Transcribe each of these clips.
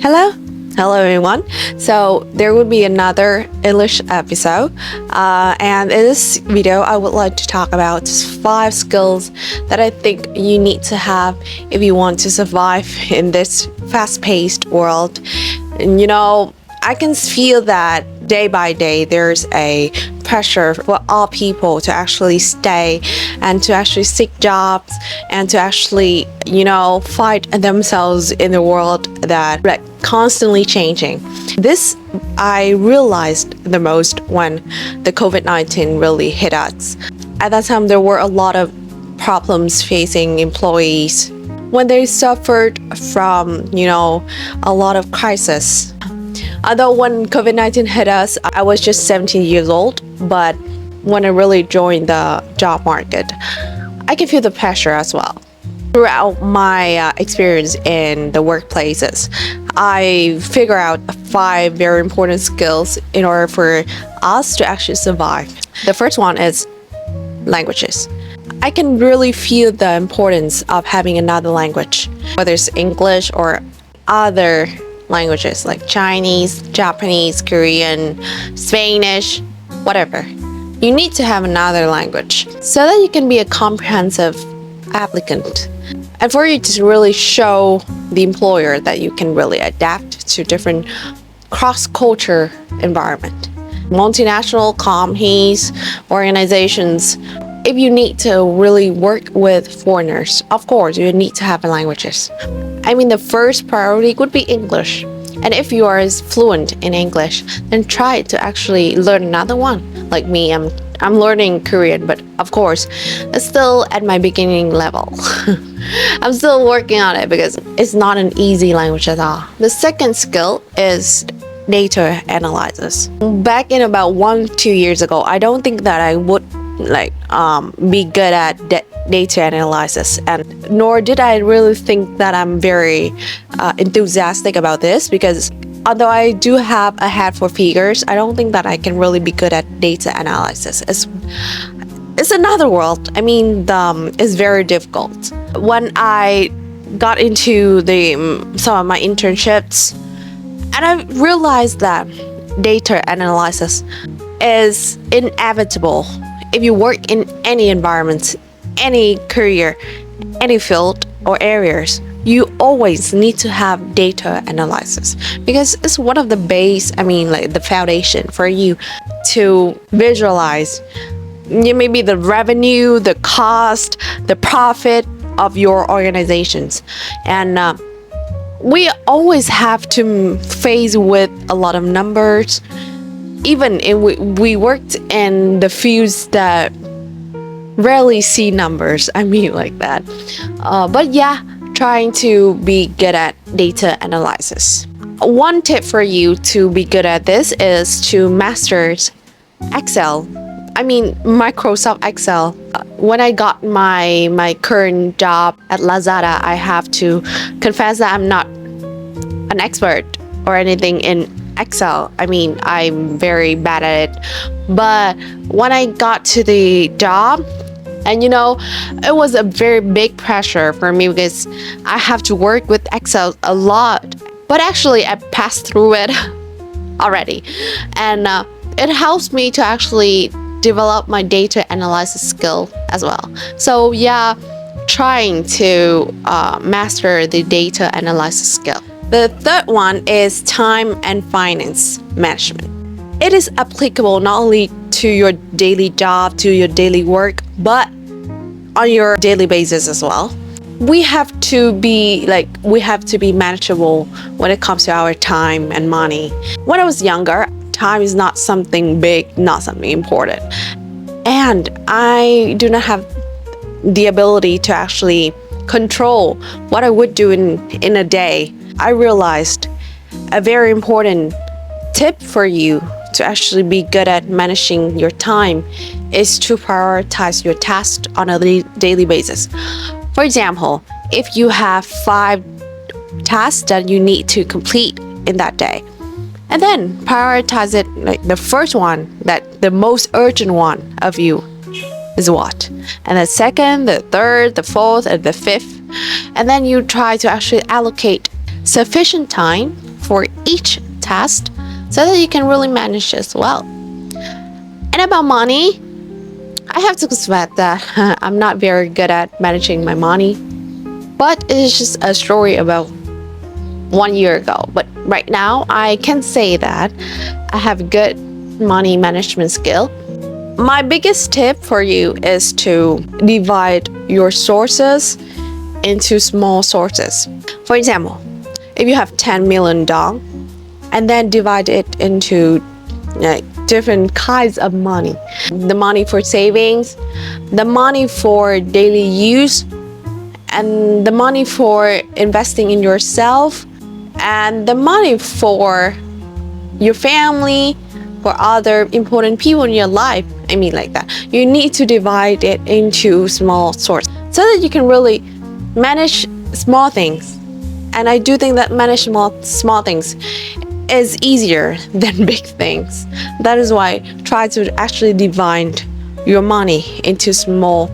Hello? Hello everyone. So there will be another English episode and in this video I would like to talk about 5 skills that I think you need to have if you want to survive in this fast-paced world. And I can feel that day by day there's a pressure for all people to actually stay and to actually seek jobs and to actually fight themselves in the world that constantly changing. This I realized the most when the COVID-19 really hit us. At that time there were a lot of problems facing employees when they suffered from a lot of crisis. Although when COVID-19 hit us, I was just 17 years old, but when I really joined the job market, I can feel the pressure as well. Throughout my experience in the workplaces, I figure out 5 very important skills in order for us to actually survive. The first one is languages. I can really feel the importance of having another language, whether it's English or other languages like Chinese, Japanese, Korean, Spanish, whatever. You need to have another language so that you can be a comprehensive applicant and for you to really show the employer that you can really adapt to different cross-culture environment. Multinational companies, organizations, if you need to really work with foreigners, of course you need to have languages. I mean, the first priority would be English. And if you are fluent in English, then try to actually learn another one. Like me, I'm learning Korean, but of course, it's still at my beginning level. I'm still working on it because it's not an easy language at all. The second skill is data analysis. Back in about 1-2 years ago, I don't think that I would be good at data analysis, and nor did I really think that I'm very enthusiastic about this, because although I do have a head for figures, I don't think that I can really be good at data analysis. It's another world. I mean, it's very difficult. When I got into some of my internships, and I realized that data analysis is inevitable if you work in any environment, any career, any field or areas. You always need to have data analysis because it's one of the the foundation for you to visualize maybe the revenue, the cost, the profit of your organizations. And we always have to face with a lot of numbers. Even if we worked in the fields that rarely see numbers, like that. But yeah, trying to be good at data analysis. One tip for you to be good at this is to master Excel. Microsoft Excel. When I got my current job at Lazada, I have to confess that I'm not an expert or anything in Excel. I'm very bad at it. But when I got to the job, and it was a very big pressure for me because I have to work with Excel a lot. But actually I passed through it already. And it helps me to actually develop my data analysis skill as well. So yeah, trying to master the data analysis skill. The third one is time and finance management. It is applicable not only to your daily job, to your daily work, but on your daily basis as well. We have to be manageable when it comes to our time and money. When I was younger, time is not something big, not something important. And I do not have the ability to actually control what I would do in a day. I realized a very important tip for you to actually be good at managing your time is to prioritize your tasks on a daily basis. For example, if you have 5 tasks that you need to complete in that day, and then prioritize it, the first one, that the most urgent one of you is what, and the second, the third, the fourth, and the fifth, and then you try to actually allocate sufficient time for each task so that you can really manage as well. And about money, I have to confess that I'm not very good at managing my money, but it's just a story about 1 year ago. But right now, I can say that I have good money management skill. My biggest tip for you is to divide your sources into small sources. For example, if you have $10 million and then divide it into different kinds of money. The money for savings, the money for daily use, and the money for investing in yourself, and the money for your family, for other important people in your life. I mean like that. You need to divide it into small sources so that you can really manage small things. And I do think that manage small things is easier than big things. That is why try to actually divide your money into small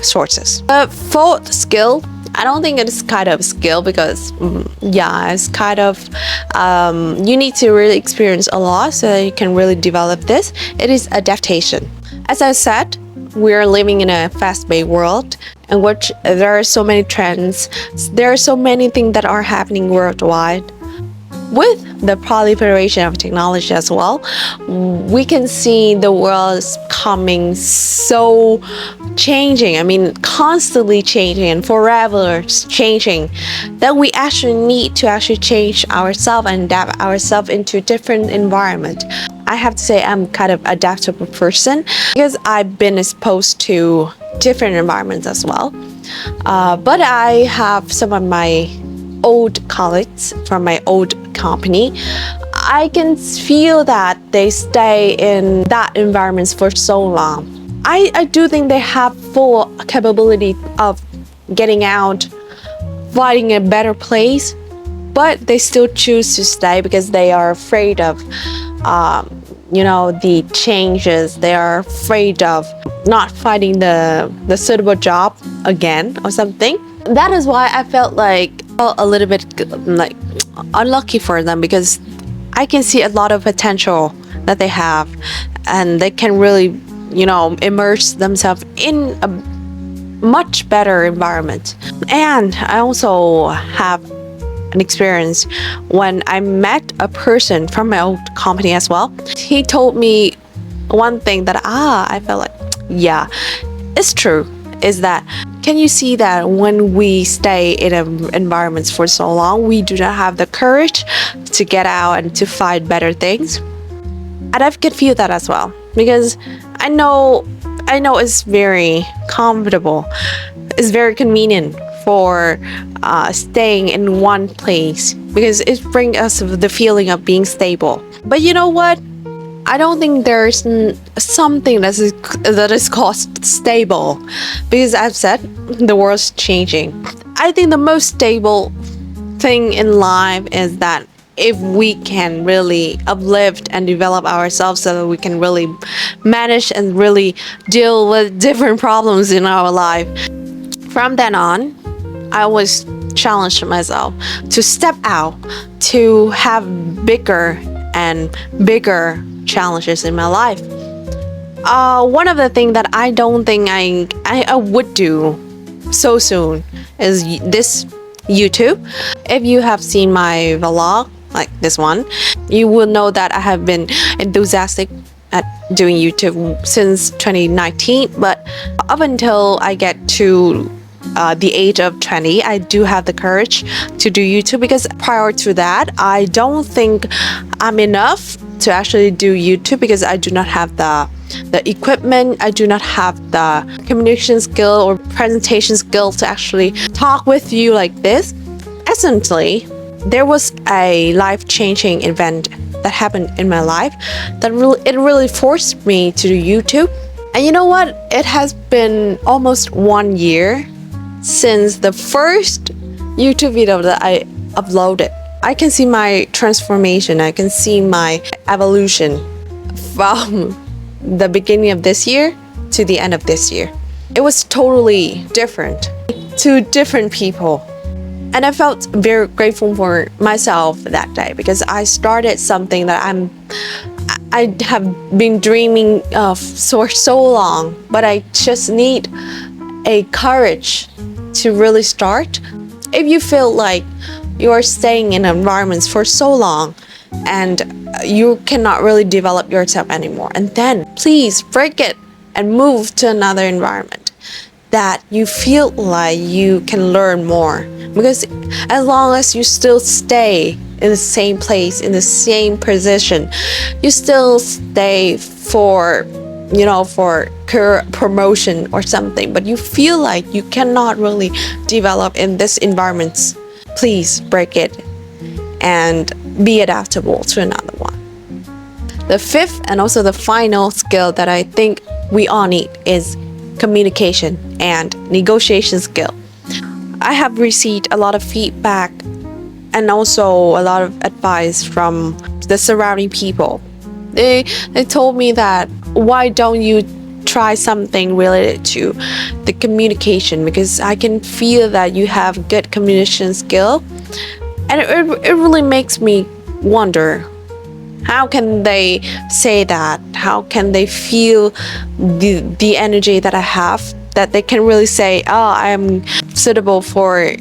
sources. The fourth skill, I don't think it's kind of a skill because it's kind of you need to really experience a lot so that you can really develop this. It is adaptation. As I said, we're living in a fast-paced world in which there are so many trends, there are so many things that are happening worldwide. With the proliferation of technology as well, we can see the world is coming so changing. I mean, constantly changing and forever changing, that we actually need to actually change ourselves and adapt ourselves into different environment. I have to say I'm kind of adaptable person because I've been exposed to different environments as well. But I have some of my old colleagues from my old company. I can feel that they stay in that environment for so long. I do think they have full capability of getting out, finding a better place, but they still choose to stay because they are afraid of the changes. They are afraid of not finding the suitable job again or something. That is why I felt a little bit like unlucky for them, because I can see a lot of potential that they have and they can really immerse themselves in a much better environment. And I also have an experience when I met a person from my old company as well. He told me one thing that I felt like, yeah, it's true, is that can you see that when we stay in environments for so long, we do not have the courage to get out and to find better things? And I can feel that as well, because I know it's very comfortable, it's very convenient for staying in one place because it brings us the feeling of being stable. But you know what? I don't think there's something that is called stable, because I've said the world's changing. I think the most stable thing in life is that if we can really uplift and develop ourselves so that we can really manage and really deal with different problems in our life. From then on, I always challenged myself to step out, to have bigger and bigger challenges in my life. One of the things that I don't think I would do so soon is this YouTube. If you have seen my vlog, like this one, you will know that I have been enthusiastic at doing YouTube since 2019, but up until I get to the age of 20, I do have the courage to do YouTube, because prior to that, I don't think I'm enough to actually do YouTube, because I do not have the equipment, I do not have the communication skill or presentation skill to actually talk with you like this. Essentially, there was a life-changing event that happened in my life that really forced me to do YouTube. And you know what? It has been almost 1 year since the first YouTube video that I uploaded. I can see my transformation, I can see my evolution from the beginning of this year to the end of this year. It was totally different. Two different people. And I felt very grateful for myself that day because I started something that I have been dreaming of for so long, but I just need a courage to really start. If you feel like you are staying in environments for so long and you cannot really develop yourself anymore, and then please break it and move to another environment that you feel like you can learn more. Because as long as you still stay in the same place, in the same position, you still stay for career promotion or something, but you feel like you cannot really develop in this environment, please break it and be adaptable to another one. The fifth and also the final skill that I think we all need is communication and negotiation skill. I have received a lot of feedback and also a lot of advice from the surrounding people. They told me that why don't you try something related to the communication, because I can feel that you have good communication skill, and it really makes me wonder, how can they say that? How can they feel the energy that I have, that they can really say, oh, I am suitable for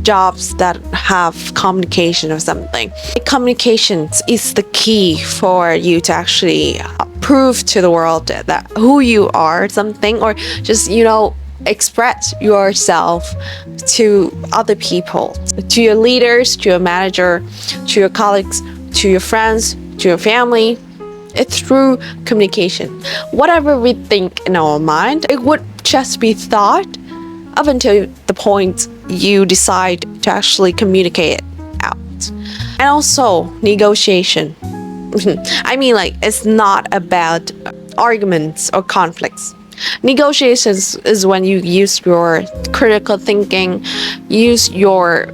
jobs that have communication or something. Communications is the key for you to actually prove to the world that who you are, something, or just express yourself to other people, to your leaders, to your manager, to your colleagues, to your friends, to your family. It's through communication. Whatever we think in our mind, it would just be thought up until the point you decide to actually communicate it out. And also negotiation. I mean, like, it's not about arguments or conflicts. Negotiations is when you use your critical thinking, use your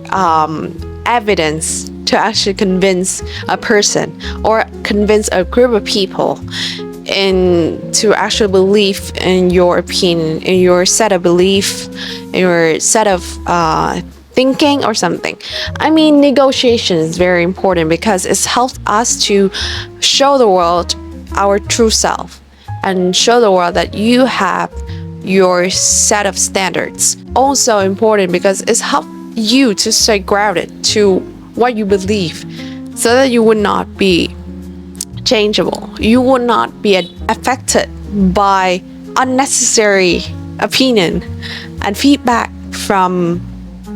evidence to actually convince a person or convince a group of people to actually believe in your opinion, in your set of belief, in your set of thinking or something. I mean, negotiation is very important because it helps us to show the world our true self and show the world that you have your set of standards. Also important because it helps you to stay grounded to what you believe, so that you would not be changeable. You will not be affected by unnecessary opinion and feedback from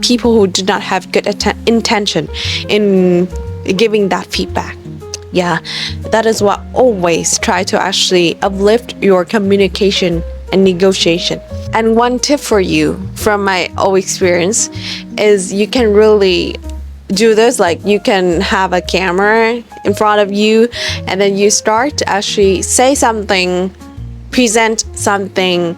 people who do not have good intention in giving that feedback. Yeah, that is what always try to actually uplift your communication and negotiation. And one tip for you from my own experience is you can really do this, like you can have a camera in front of you and then you start to actually say something, present something,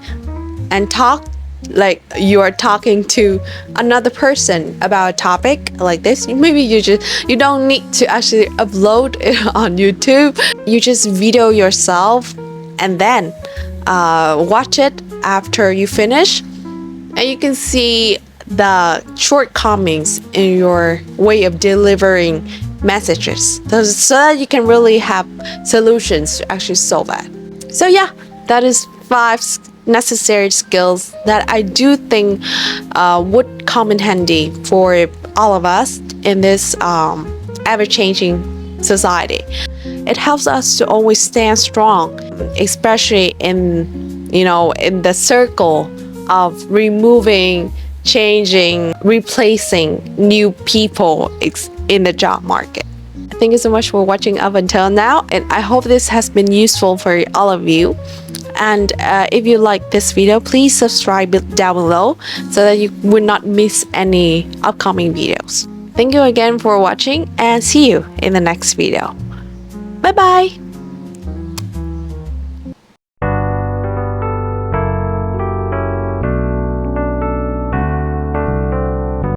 and talk like you are talking to another person about a topic like this. Maybe you don't need to actually upload it on YouTube. You just video yourself and then watch it after you finish, and you can see the shortcomings in your way of delivering messages, so that you can really have solutions to actually solve that. So yeah, that is 5 necessary skills that I do think would come in handy for all of us in this ever-changing society. It helps us to always stand strong, especially in the circle of removing, changing, replacing new people in the job market. Thank you so much for watching up until now, and I hope this has been useful for all of you. And if you like this video, please subscribe down below so that you would not miss any upcoming videos. Thank you again for watching, and see you in the next video. Bye bye!